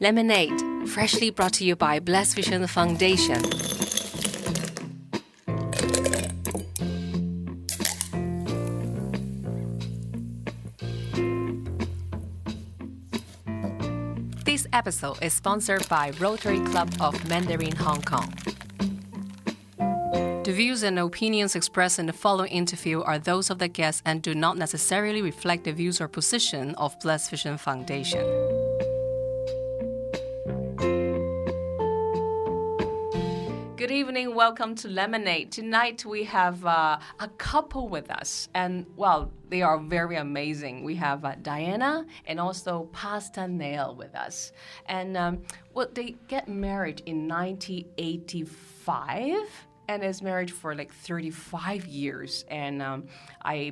Lemonaid, freshly brought to you by BlessVision Foundation. This episode is sponsored by Rotary Club of Mandarin Hong Kong. The views and opinions expressed in the following interview are those of the guests and do not necessarily reflect the views or position of BlessVision Foundation. Good evening, welcome to Lemonaid. Tonight we have a couple with us, and well, they are very amazing. We have Diana and also Pastor Neil with us. And they get married in 1985. And is married for like 35 years. And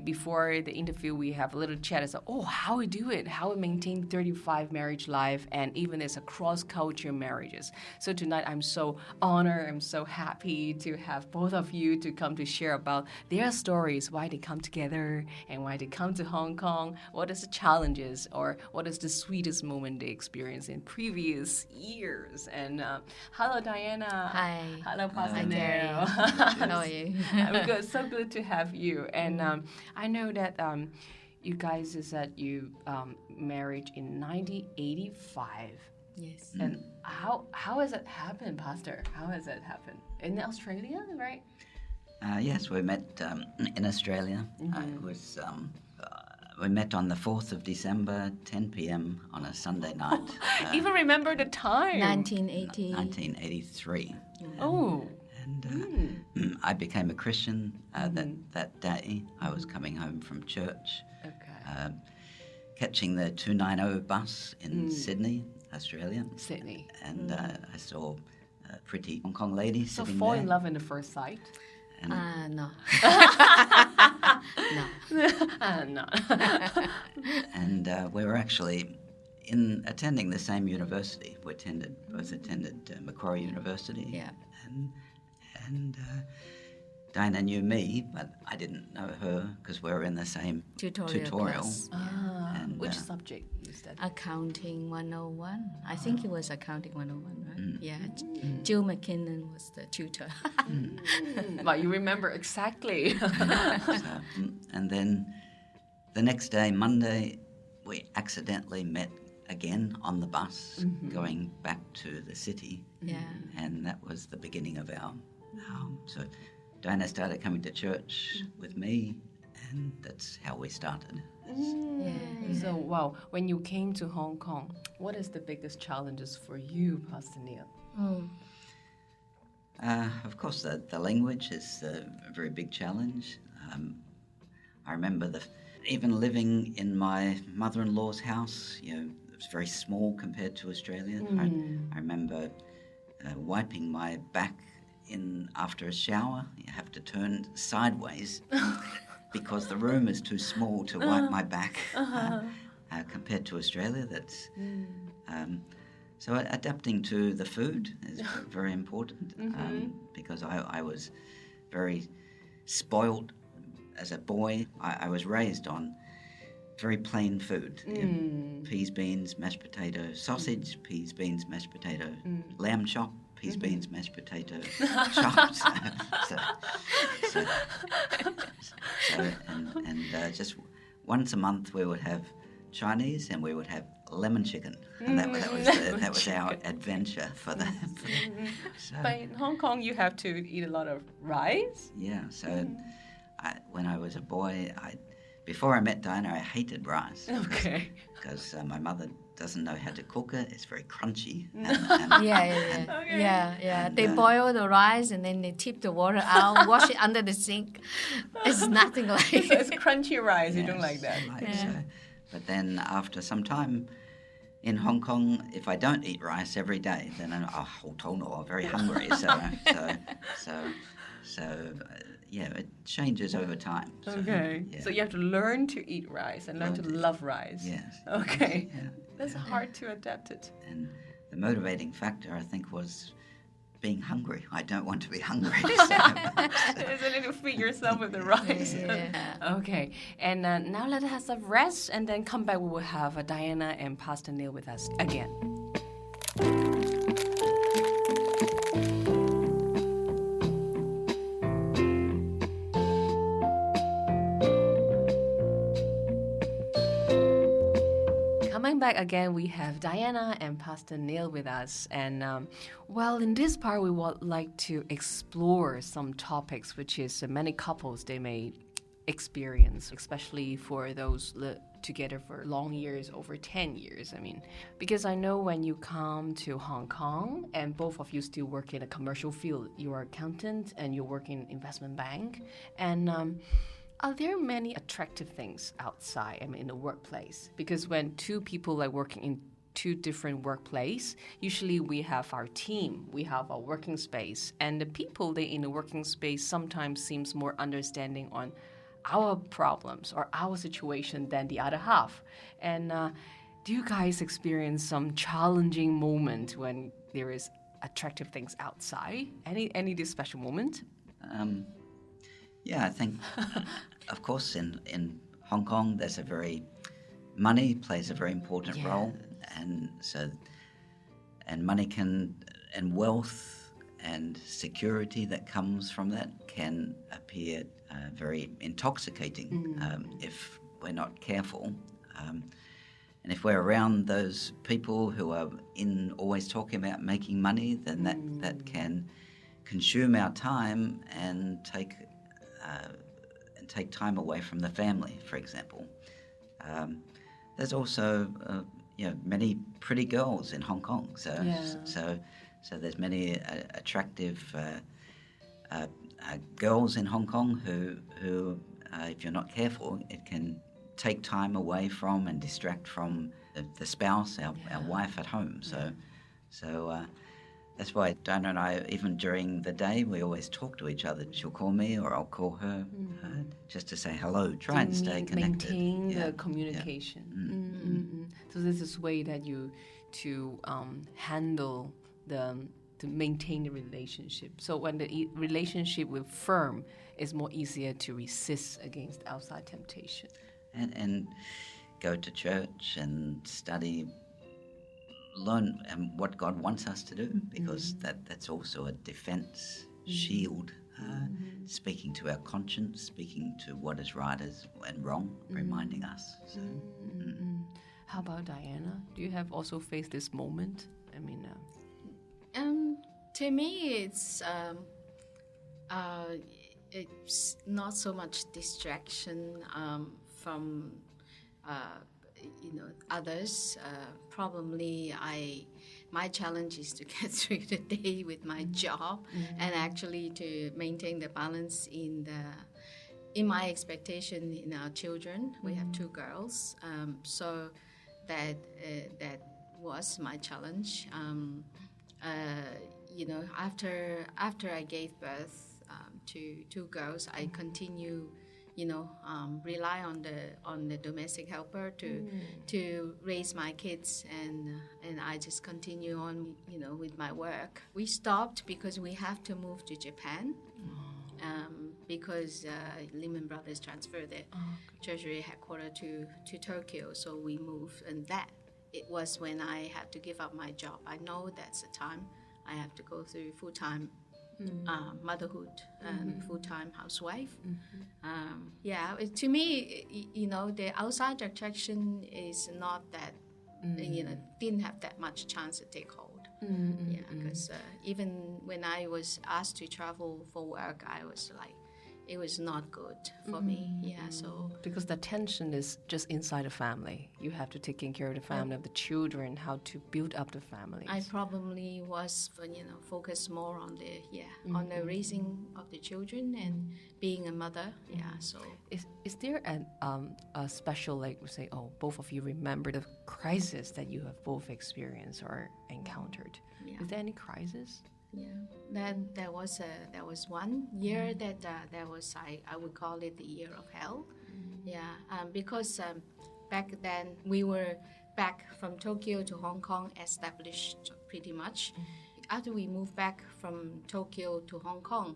before the interview, we have a little chat. I said, how we do it, how we maintain 35 marriage life, and even as a cross-culture marriages. So tonight, I'm so honored, I'm so happy to have both of you to come to share about their stories, why they come together, and why they come to Hong Kong, what is the challenges, or what is the sweetest moment they experienced in previous years. And hello, Diana. Hi. Hello, Pastor Neil. How are you? I'm good. So good to have you. And I know that you guys you married in 1985. Yes. And how has it happened, Pastor? How has it happened? In Australia, right? Yes, we met in Australia. Mm-hmm. We met on the 4th of December, 10 p.m. on a Sunday night. Even remember the time? 1983. Oh. And I became a Christian that day. I was coming home from church, catching the 290 bus in Sydney, Australia. Sydney. And I saw a pretty Hong Kong lady sitting there. So fall in love in the first sight? No. No. No. And we were actually attending the same university. We both attended Macquarie University. Yeah. And Diana knew me, but I didn't know her because we were in the same tutorial. And which subject you studied? Accounting 101. I think it was Accounting 101, right? Yeah. Jill McKinnon was the tutor. But you remember exactly. And then the next day, Monday, we accidentally met again on the bus going back to the city. Yeah. And that was the beginning of our so Diana started coming to church with me, and that's how we started. Yeah. So, wow, when you came to Hong Kong, what is the biggest challenges for you, Pastor Neil? Of course, the language is a very big challenge. I remember even living in my mother-in-law's house, it was very small compared to Australia. I remember wiping my back after a shower. You have to turn sideways because the room is too small to wipe my back compared to Australia. So adapting to the food is very important because I was very spoiled as a boy. I was raised on very plain food. Peas, beans, mashed potato, sausage, peas, beans, mashed potato, lamb chop, peas, beans, mashed potato, chopped. And just once a month we would have Chinese and we would have lemon chicken, and that was our adventure for that. But in Hong Kong, you have to eat a lot of rice. Yeah. So when I was a boy, before I met Diana, I hated rice. Okay. Because my mother doesn't know how to cook it. It's very crunchy. Yeah. They boil the rice and then they tip the water out, wash it under the sink. It's nothing like So it's crunchy rice. You don't like that. So. But then after some time in Hong Kong, if I don't eat rice every day, then I'm very hungry. It changes over time. So, okay. Yeah. So you have to learn to eat rice and learn to love rice. Yes. Okay. Yeah. That's hard to adapt it. And the motivating factor, I think, was being hungry. I don't want to be hungry. Isn't it to feed yourself with the rice? Yeah. Okay. And now let us have some rest and then come back. We will have Diana and Pastor Neil with us again. Coming back again, we have Diana and Pastor Neil with us. And, in this part, we would like to explore some topics which is many couples, they may experience, especially for those together for long years, over 10 years. Because I know when you come to Hong Kong and both of you still work in a commercial field, you are accountant and you work in investment bank. And are there many attractive things outside, in the workplace? Because when two people are working in two different workplaces, usually we have our team, we have our working space, and the people in the working space sometimes seems more understanding on our problems or our situation than the other half. And do you guys experience some challenging moment when there is attractive things outside? Any this special moment? Yeah, I think, of course, in Hong Kong, money plays a very important role, and money and wealth and security that comes from that can appear very intoxicating if we're not careful. And if we're around those people who are always talking about making money, then that can consume our time and take time away from the family, for example. There's also many pretty girls in Hong Kong, so there's many attractive girls in Hong Kong who if you're not careful, it can take time away from and distract from the spouse, our wife at home. So that's why Diana and I, even during the day, we always talk to each other. She'll call me or I'll call her just to say hello, try and stay connected. Maintain the communication. So this is a way that you to handle to maintain the relationship. So when the relationship with firm, it's more easier to resist against outside temptation. And go to church and study, learn what God wants us to do, because that's also a defense shield, speaking to our conscience, speaking to what is right and wrong, reminding us. So. How about Diana? Do you have also faced this moment? To me, it's not so much distraction from others. Probably my challenge is to get through the day with my job and actually to maintain the balance in my expectation in our children. We have 2 girls, so that was my challenge. After I gave birth to 2 girls, I continue rely on the domestic helper to raise my kids, and I just continue on with my work. We stopped because we have to move to Japan, because Lehman Brothers transferred their treasury headquarters to Tokyo, so we moved, and it was when I had to give up my job. I know that's the time I have to go through full-time motherhood and full-time housewife. To me, the outside attraction is not that, didn't have that much chance to take hold. Because even when I was asked to travel for work, I was like, it was not good for me. So because the tension is just inside the family, you have to take care of the family, of the children, how to build up the family. I probably was, focused more on on the raising of the children and being a mother. So is there a special, like we say, both of you remember the crisis that you have both experienced or encountered? Is there any crisis? Then there was 1 year that was I would call it the year of hell. Because back then we were back from Tokyo to Hong Kong established pretty much. After we moved back from Tokyo to Hong Kong,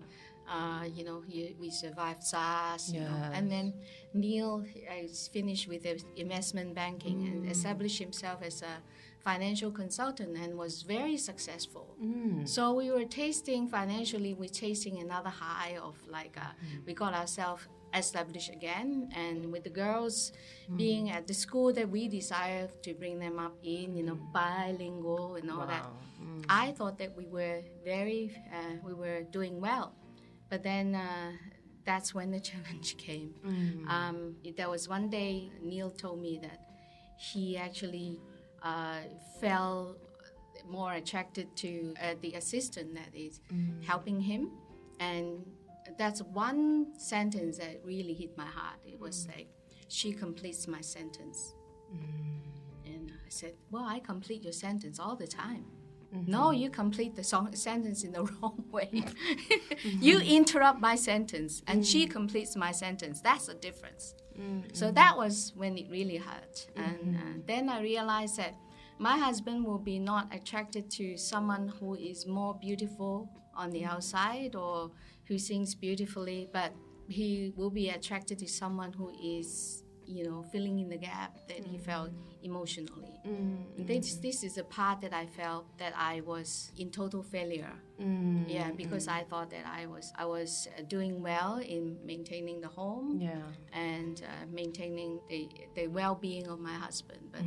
we survived SARS, and then Neil is finished with investment banking and established himself as a financial consultant and was very successful. So we were tasting financially, we're tasting another high of like, we got ourselves established again, and with the girls being at the school that we decided to bring them up in, bilingual and all that. I thought that we were we were doing well. But then that's when the challenge came. There was one day Neil told me that he actually felt more attracted to the assistant that is helping him. And that's one sentence that really hit my heart. It was like, she completes my sentence. And I said, well, I complete your sentence all the time. No, you complete the sentence in the wrong way. You interrupt my sentence, and she completes my sentence. That's the difference. So that was when it really hurt. And then I realized that my husband will be not attracted to someone who is more beautiful on the outside or who sings beautifully, but he will be attracted to someone who is, filling in the gap that he felt emotionally. This is a part that I felt that I was in total failure. Because I thought that I was doing well in maintaining the home and maintaining the well-being of my husband. But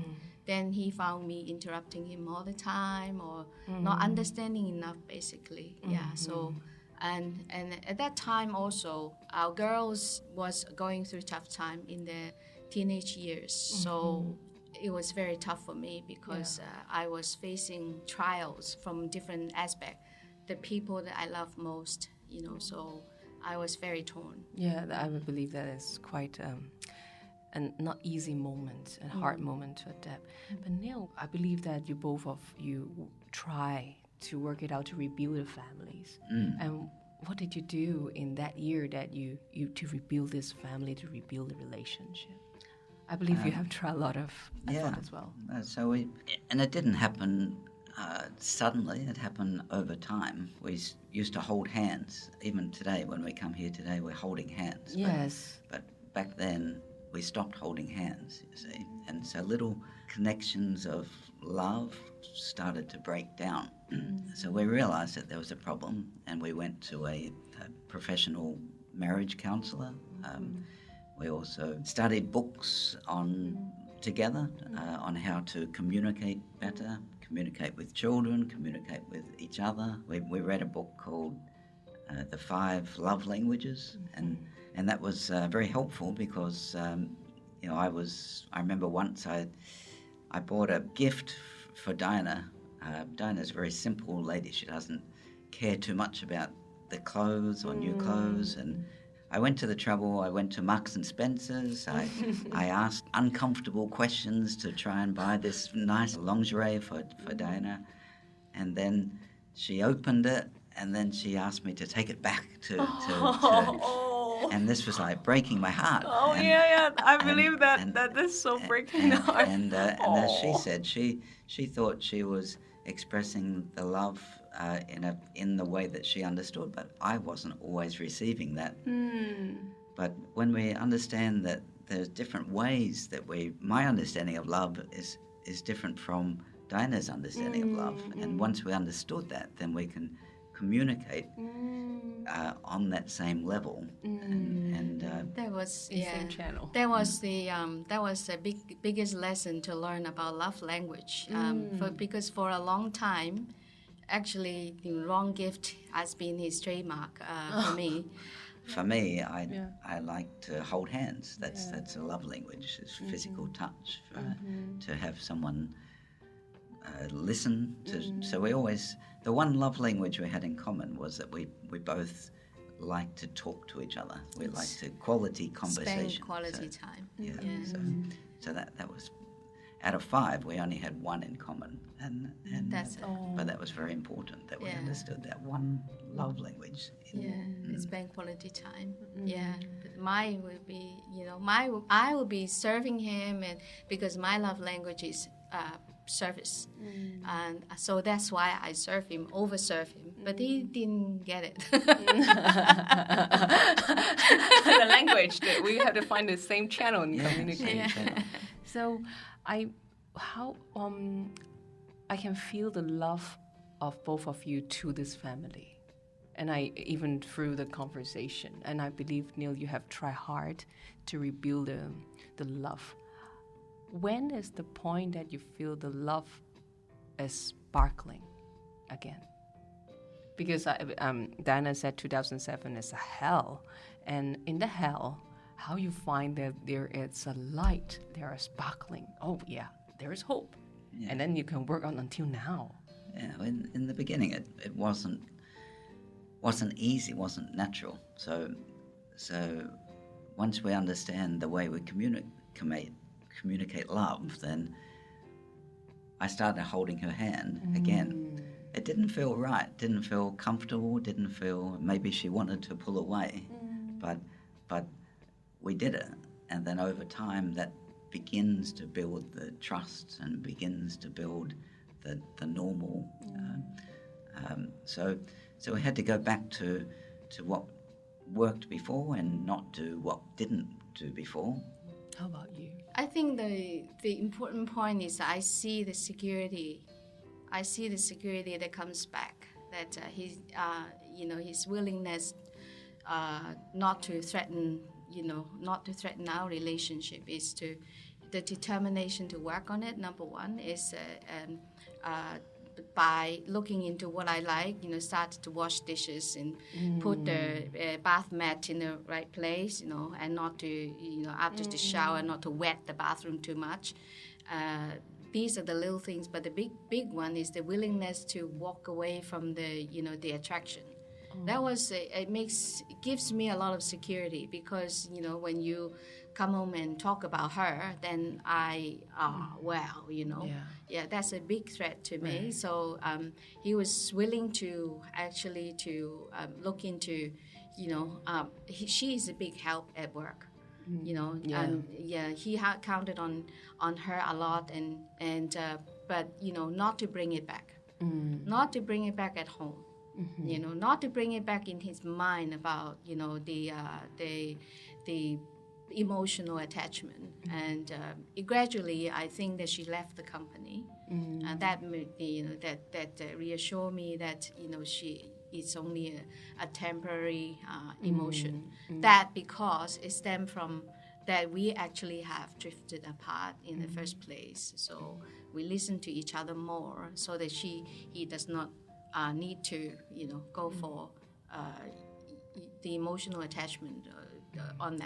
then he found me interrupting him all the time or not understanding enough, basically. So. And at that time also, our girls was going through tough time in their teenage years. So it was very tough for me because I was facing trials from different aspects. The people that I love most, so I was very torn. Yeah, I would believe that is quite a not easy moment, a hard moment to adapt. But Neil, I believe that you both of you try to work it out to rebuild the families. And what did you do in that year that you to rebuild this family, to rebuild the relationship? I believe you have tried a lot of effort as well. So and it didn't happen suddenly. It happened over time. We used to hold hands. Even today, when we come here today, we're holding hands. Yes. But back then, we stopped holding hands, you see. And so little connections of love started to break down. So we realized that there was a problem, and we went to a professional marriage counselor. We also studied books together on how to communicate better, communicate with children, communicate with each other. We read a book called The 5 Love Languages, and that was very helpful because I remember once I bought a gift for Diana. Diana's a very simple lady. She doesn't care too much about the clothes or new clothes. And I went to the trouble. I went to Marks and Spencer's. I asked uncomfortable questions to try and buy this nice lingerie for Diana. And then she opened it, and then she asked me to take it back to and this was like breaking my heart. I believe that is so breaking the heart. And as she said, she thought she was expressing the love in the way that she understood, but I wasn't always receiving that. But when we understand that there's different ways that my understanding of love is different from Diana's understanding of love, and once we understood that, then we can communicate on that same level, and that was same channel. That was the biggest lesson to learn about love language. Because for a long time, actually, the wrong gift has been his trademark for me. For me, I like to hold hands. That's a love language. It's physical touch. To have someone listen to. So the one love language we had in common was that we both like to talk to each other. We like to quality conversation. Spend quality time. So that was, out of 5, we only had 1 in common, and that's it. But that was very important that we understood that one love language. Spend quality time. But mine would be, I will be serving him, and because my love language is service, and so that's why I overserve him, but he didn't get it. The language that we have to find the same channel in communication. So I can feel the love of both of you to this family. And I even through the conversation. And I believe, Neil, you have tried hard to rebuild the love. When is the point that you feel the love is sparkling again? Because Diana said 2007 is a hell. And in the hell, how you find that there is a light, there is sparkling. Oh, yeah, there is hope. Yeah. And then you can work on until now. Yeah, in the beginning, it wasn't easy, wasn't natural. So once we understand the way we communicate love, then I started holding her hand again. It didn't feel right, didn't feel comfortable, didn't feel maybe she wanted to pull away, but we did it. And then over time, that begins to build the trust and begins to build the normal. So we had to go back to what worked before and not do what didn't do before. How about you? I think the important point is I see the security. I see the security that comes back. That his willingness not to threaten our relationship is the determination to work on it. Number one is by looking into what I like, start to wash dishes and put the bath mat in the right place, and not to, after the shower, not to wet the bathroom too much. These are the little things, but the big one is the willingness to walk away from the attraction. That was it gives me a lot of security because when you come home and talk about her, then that's a big threat to me. Right. So he was willing to actually look into, she is a big help at work. He had counted on her a lot, but not to bring it back, not to bring it back at home, not to bring it back in his mind about the emotional attachment, and gradually I think that she left the company, and that reassured me that it's only a temporary emotion. That because it stemmed from that we actually have drifted apart in the first place. So we listen to each other more, so that he does not need to go for the emotional attachment on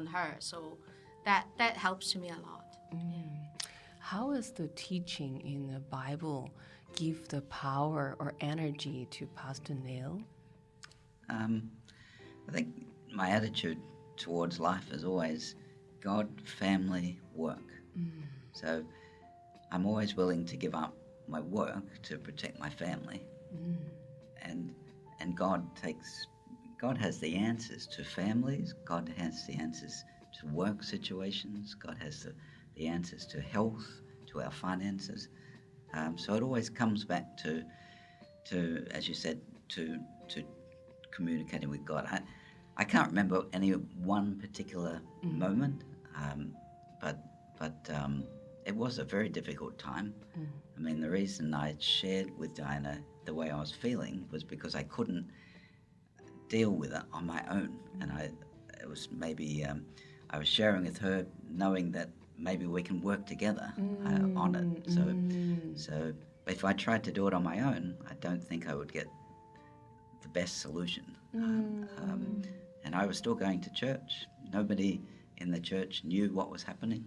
her. So that helps me a lot. How is the teaching in the Bible give the power or energy to Pastor Neil? I think my attitude towards life is always God, family, work. So I'm always willing to give up my work to protect my family. And God has the answers to families. God has the answers to work situations. God has the answers to health, to our finances. So it always comes back to as you said, to communicating with God. I can't remember any one particular moment, but it was a very difficult time. I mean, the reason I shared with Diana the way I was feeling was because I couldn't deal with it on my own, and it was maybe I was sharing with her, knowing that maybe we can work together on it. So if I tried to do it on my own, I don't think I would get the best solution. And I was still going to church. Nobody in the church knew what was happening,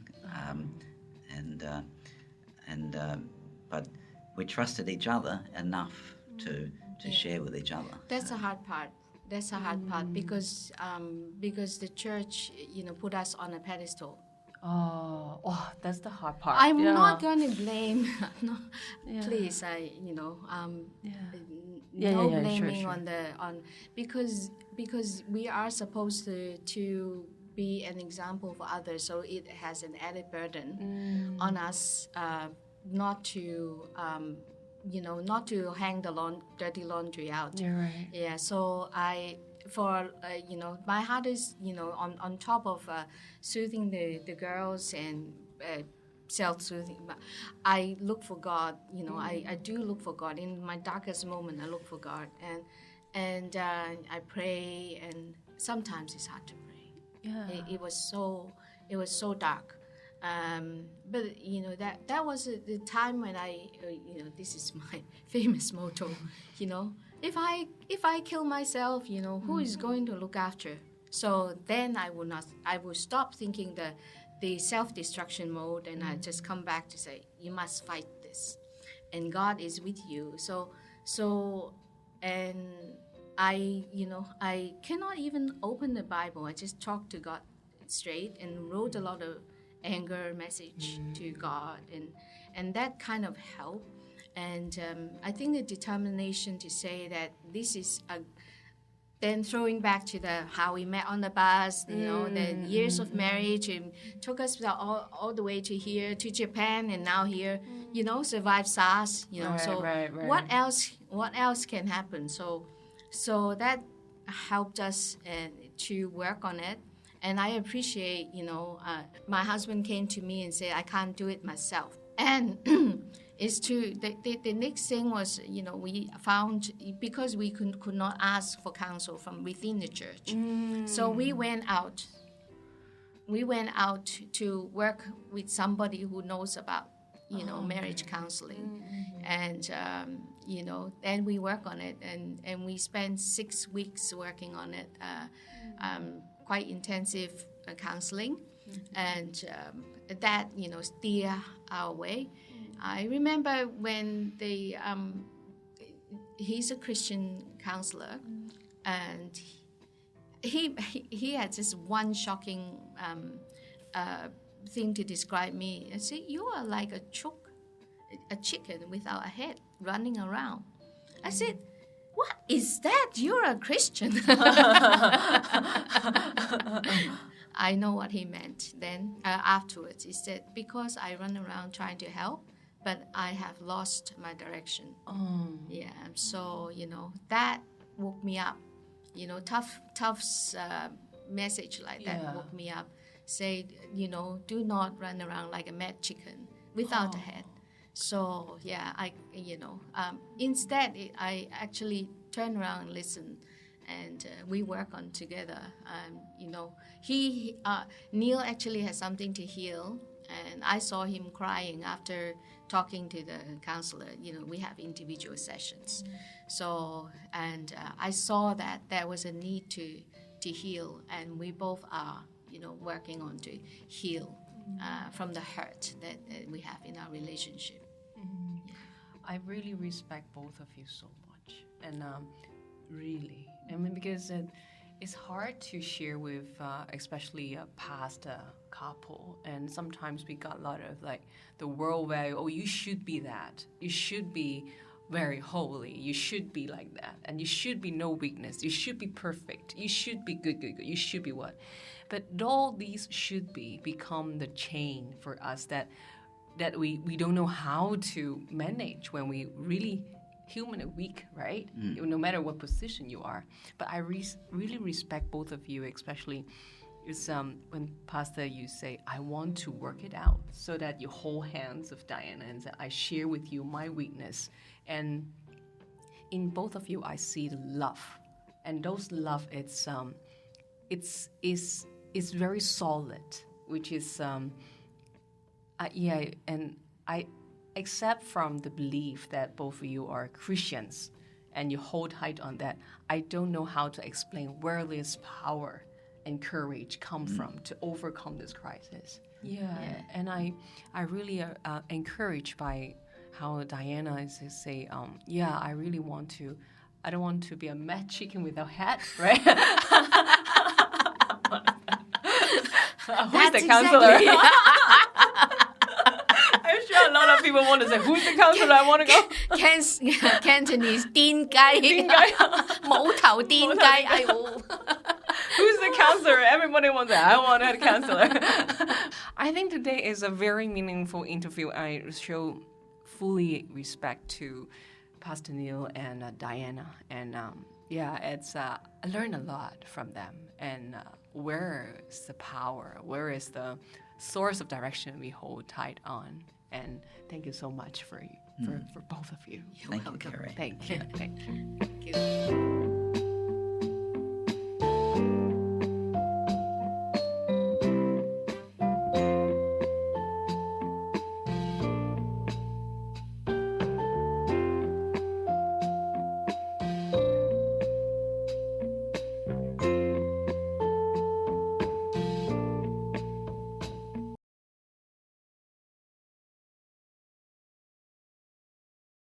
but we trusted each other enough to share with each other. That's the hard part. That's the hard part because the church, put us on a pedestal. Oh, that's the hard part. I'm not going to blame. No, please, no blaming on because we are supposed to be an example for others. So it has an added burden on us, not to hang the dirty laundry out. You're right. Yeah. So my heart is, on top of soothing the girls and self-soothing. But I look for God. I do look for God. In my darkest moment, I look for God, and I pray. And sometimes it's hard to pray. Yeah. It was so dark. But that was the time when I this is my famous motto. If I kill myself, who is going to look after? So then I will stop thinking the self-destruction mode, and I just come back to say, you must fight this, and God is with you. So and I cannot even open the Bible. I just talk to God straight and wrote a lot of anger message to God, and that kind of helped. And I think the determination to say that this is then throwing back to how we met on the bus, the years of marriage, and took us all the way to here, to Japan, and now here, survive SARS, Right. what else can happen? So that helped us to work on it. And I appreciate, my husband came to me and said, I can't do it myself. And it's true. The next thing was, we found, because we could not ask for counsel from within the church. So we went out. We went out to work with somebody who knows about, marriage counseling. And, then we work on it. And we spent 6 weeks working on it. Quite intensive counseling, and that steer our way. I remember when he's a Christian counselor, and he had this one shocking thing to describe me. I said, "You are like a chicken without a head running around." I said, "What is that? You're a Christian." I know what he meant then. Afterwards, he said, because I run around trying to help, but I have lost my direction. Yeah, so, that woke me up. Tuff's message like that woke me up. Say, do not run around like a mad chicken without a head. So instead I actually turn around and listen, and we work on together. Neil actually has something to heal, and I saw him crying after talking to the counselor. We have individual sessions, so I saw that there was a need to heal, and we both are working on to heal from the hurt that we have in our relationship. I really respect both of you so much, and really, because it's hard to share with, especially a past couple, and sometimes we got a lot of the world value. Oh, you should be that. You should be very holy. You should be like that, and you should be no weakness. You should be perfect. You should be good. You should be what? But all these should be become the chain for us that we don't know how to manage when we really human and weak, right? No matter what position you are. But I really respect both of you, especially is when Pastor you say, I want to work it out, so that you hold hands with Diana and say, I share with you my weakness. And in both of you, I see the love. And those love, it's very solid, which is, and I accept from the belief that both of you are Christians and you hold tight on that. I don't know how to explain where this power and courage come from to overcome this crisis. And I really encouraged by how Diana is to say, I really want to, I don't want to be a mad chicken without head, right? Who's the counselor? Exactly. I'm sure a lot of people want to say, who's the counselor? I want to go. Cantonese, 癲雞，冇頭癲雞，哎呦。Who's the counselor? Everybody wants that. I want a counselor. I think today is a very meaningful interview. I show fully respect to Pastor Neil and Diana. And it's I learned a lot from them. And where is the power? Where is the source of direction we hold tight on. And thank you so much for both of you. You're Thank welcome. you, Carrie. Thank you. Thank you. Thank you.